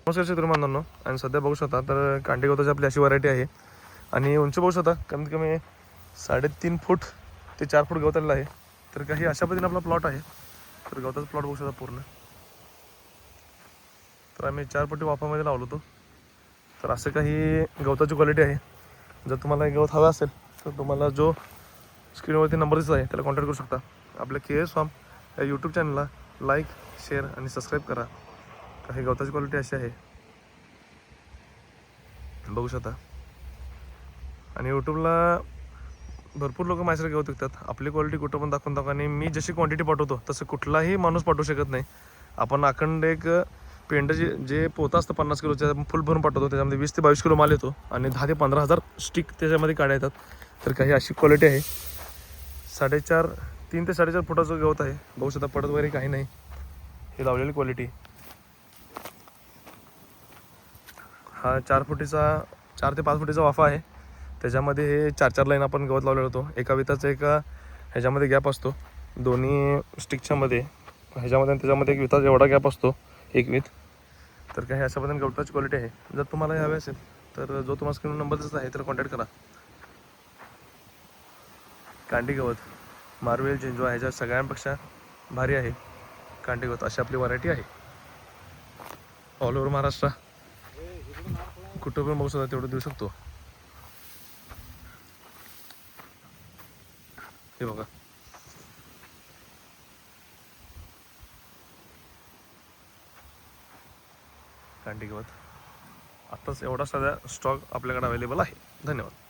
नमस्कार शेतकरी बांधवांनो, आणि सध्या बघू शकता तर कांडी गवताची आपली अशी व्हरायटी आहे. आणि उंची बघू शकता कमीत कमी 3.5 फूट ते 4 फूट गवत आलेलं आहे. तर काही अशा पद्धतीने आपला प्लॉट आहे. तर गवताचा प्लॉट बघू शकता पूर्ण. तर आम्ही 4 पट्टी वाफामध्ये लावलो होतो. तर असं काही गवताची क्वालिटी आहे. जर तुम्हाला हे गवत हवं असेल तर तुम्हाला जो स्क्रीनवरती नंबर दिसत आहे त्याला कॉन्टॅक्ट करू शकता. आपल्या KS फार्म या यूट्यूब चॅनलला लाईक, शेअर आणि सबस्क्राईब करा. काही गवताची क्वालिटी अशी आहे बघू शकता. आणि यूट्यूबला भरपूर लोक माझ्यासारखे गवत विकतात. आपली क्वालिटी कुठं पण दाखवून दाखवा. आणि मी जशी क्वांटिटी पाठवतो तसं कुठलाही माणूस पाठवू शकत नाही. आपण अखंड एक पेंड जे पोतं असतं 50 किलोच्या फुल भरून पाठवतो. त्याच्यामध्ये 20 ते 22 किलो माल येतो आणि 10 ते 15,000 स्टिक त्याच्यामध्ये काढ्या येतात. तर काही अशी क्वालिटी आहे. 3 ते 4.5 फुटाचं गवत आहे बघू शकता. पडत वगैरे काही नाही. हे लावलेली क्वालिटी. हा 4 ते 5 फुटीचा वाफा आहे. त्याच्यामध्ये हे 4 लाईन आपण गवत लावलेलं होतो. एका विताचा एका ह्याच्यामध्ये गॅप असतो. दोन्ही स्टिकच्या मध्ये ह्याच्यामध्ये आणि त्याच्यामध्ये एक विताचा एवढा गॅप असतो, एक वित. तर काही अशा पद्धतीने गवताची क्वालिटी आहे. जर तुम्हाला हे हवे असेल तर जो तुम्हाला स्क्रीन नंबर दिसत आहे त्याला कॉन्टॅक्ट करा. कांडी गवत, मार्वेल, जिंजवा ह्याच्या सगळ्यांपेक्षा भारी आहे कांडी गवत. अशी आपली व्हरायटी आहे. ऑल ओव्हर महाराष्ट्र कुठं पण बघू शकता तेवढं देऊ शकतो. हे बघा. कांडी गवत आत्ताच एवढा सध्या स्टॉक आपल्याकडे अवेलेबल आहे. धन्यवाद.